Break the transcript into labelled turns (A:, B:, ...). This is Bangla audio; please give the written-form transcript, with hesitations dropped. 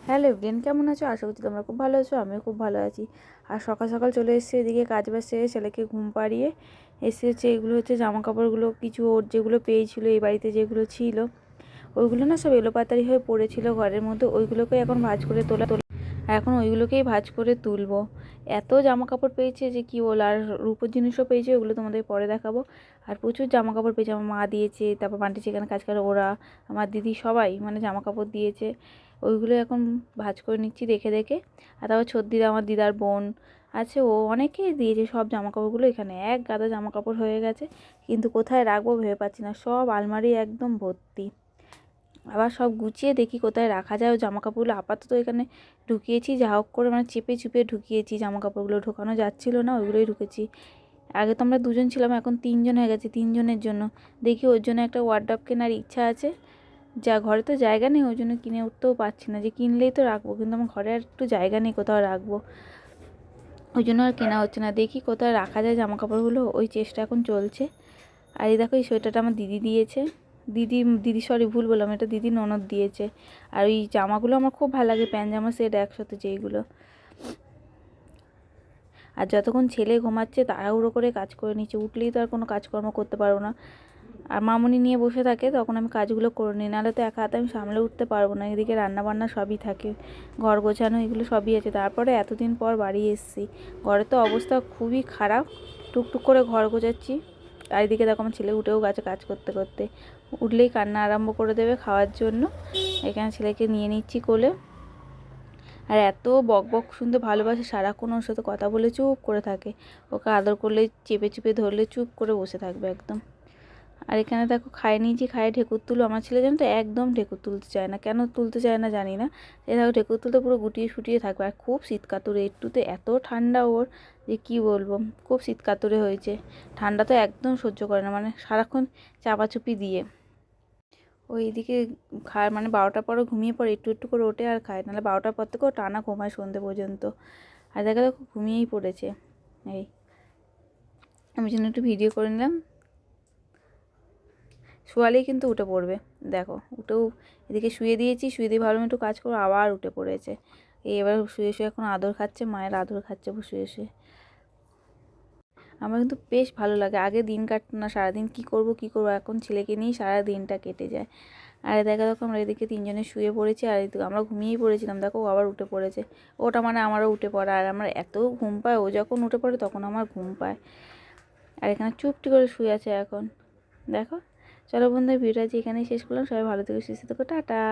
A: হ্যালো এভরিওয়ান, কেমন আছো? আশা করছি তোমরা খুব ভালো আছো। আমিও খুব ভালো আছি। আর সকাল সকাল চলে এসেছি এদিকে কাজ বাজ সেরে ছেলেকে ঘুম পাড়িয়ে এসে এগুলো হচ্ছে জামা কাপড়গুলো, কিছু ওর যেগুলো পেয়েছিলো এই বাড়িতে যেগুলো ছিল ওইগুলো না সব এলোপাতাড়ি হয়ে পড়েছিল ঘরের মধ্যে, ওইগুলোকে এখন ভাঁজ করে আর এখন ওইগুলোকেই ভাঁজ করে তুলবো। এত জামা কাপড় পেয়েছে যে কি বল, আর রূপোর জিনিসও পেয়েছে, ওগুলো তোমাদের পরে দেখাবো। আর প্রচুর জামা কাপড় পেয়েছে, আমার মা দিয়েছে, তারপর বান্টি সেখানে কাজ করে ওরা, আমার দিদি সবাই মানে জামা কাপড় দিয়েছে। ওইগুলো এখন ভাঁজ করে নিচ্ছি দেখে দেখে। আর তারপর ছোটদিদা, আমার দিদার বোন আছে, ও অনেকেই দিয়েছে সব জামা কাপড়গুলো। এখানে এক গাদা জামা কাপড় হয়ে গেছে, কিন্তু কোথায় রাখবো ভেবে পাচ্ছি না। সব আলমারি একদম ভর্তি। আবার সব গুছিয়ে দেখি কোথায় রাখা যায়। ও জামা কাপড়গুলো আপাতত এখানে ঢুকিয়েছি, যা হোক করে মানে চেপে চুপে ঢুকিয়েছি। জামা কাপড়গুলো ঢোকানো যাচ্ছিলো না, ওইগুলোই ঢুকেছি। আগে তো আমরা দুজন ছিলাম, এখন তিনজন হয়ে গেছে। তিনজনের জন্য দেখি ওর জন্য একটা ওয়ার্ডরোব কেনার ইচ্ছা আছে। যা ঘরে তো জায়গা নেই, ওই জন্য কিনে উঠতেও পারছি না। যে কিনলেই তো রাখবো, কিন্তু আমার ঘরে আর একটু জায়গা নেই কোথাও রাখবো, ওই জন্য আর কেনা হচ্ছে না। দেখি কোথায় রাখা যায় জামা কাপড়গুলো, ওই চেষ্টা এখন চলছে। আর এই দেখো, এই সোয়েটারটা আমার দিদি দিয়েছে। দিদি দিদি সরি, ভুল বললাম, এটা দিদি ননদ দিয়েছে। আর ওই জামাগুলো আমার খুব ভালো লাগে, প্যান্ট জামা সেট একসাথে যেইগুলো। আর যতক্ষণ ছেলে ঘুমাচ্ছে তাড়াহুড়ো করে কাজ করে নিচ্ছে, উঠলেই তো আর কোনো কাজকর্ম করতে পারবো না। আর মামুনি নিয়ে বসে থাকে, তখন আমি কাজগুলো করে নিই, নাহলে তো একা হাতে আমি সামলে উঠতে পারবো না। এদিকে রান্নাবান্না সবই থাকে, ঘর গোছানো এগুলো সবই আছে। তারপরে এতদিন পর বাড়ি এসেছি, ঘরের তো অবস্থা খুবই খারাপ। টুকটুক করে ঘর গোছাচ্ছি। আর এদিকে দেখো আমার ছেলে উঠেও গেছে কাজ করতে করতে, উঠলেই কান্না আরম্ভ করে দেবে খাওয়ার জন্য। এখানে ছেলেকে নিয়ে নিচ্ছি কোলে। আর এত বক বক শুনতে ভালোবাসে, সারাক্ষণ ওর সাথে কথা বলে চুপ করে থাকে। ওকে আদর করলে, চেপে চেপে ধরলে চুপ করে বসে থাকবে একদম। আর এখানে দেখো খাইয়ে নিয়েছি, খাইয়ে ঢেকুর তুলো। আমার ছেলে জানো তো একদম ঢেকুর তুলতে চায় না, কেন তুলতে চায় না জানি না। এই দেখো ঢেকুর তুলতে পুরো গুটিয়ে ফুটিয়ে থাকবে। আর খুব শীত কাতুরে, একটুতে এত ঠান্ডা ওর যে কি বলবো, খুব শীত কাতুরে হয়েছে। ঠান্ডা তো একদম সহ্য করে না, মানে সারাক্ষণ চাপাচুপি দিয়ে। ওই এদিকে খায় মানে 12টার পরে ঘুমিয়ে পড়ে, একটু একটু করে ওঠে আর খায়, নাহলে 12টার পর থেকেও টানা ঘুমায় সন্ধ্যে পর্যন্ত। আর দেখো দেখো ঘুমিয়েই পড়েছে। এই আমি জন্য একটু ভিডিও করে নিলাম। শোয়ালেই কিন্তু উঠে পড়বে, দেখো উঠেও। এদিকে শুয়ে দিয়েছি, শুয়ে দিয়ে ভাবলাম একটু কাজ করবো, আবার উঠে পড়েছে। এবার শুয়ে শুয়ে এখন আদর খাচ্ছে, মায়ের আদর খাচ্ছে শুয়ে শুয়ে। আমার কিন্তু বেশ ভালো লাগে। আগে দিন কাটতো না, সারাদিন কী করবো কী করবো, এখন ছেলেকে নিয়েই সারা দিনটা কেটে যায়। আর দেখা দেখো আমরা এদিকে তিনজনে শুয়ে পড়েছি, আর এদিকে আমরা ঘুমিয়েই পড়েছিলাম, দেখো ও আবার উঠে পড়েছে। ওটা মানে আমারও উঠে পড়া, আর আমার এত ঘুম পায়, ও যখন উঠে পড়ে তখন আমার ঘুম পায়। আর এখানে চুপটি করে শুয়ে আছে এখন, দেখো। চলো বন্ধুরা, ভিডিওটা এখানেই শেষ করলাম। সবাই ভালো থেকো, সুস্থ থেকো, টাটা।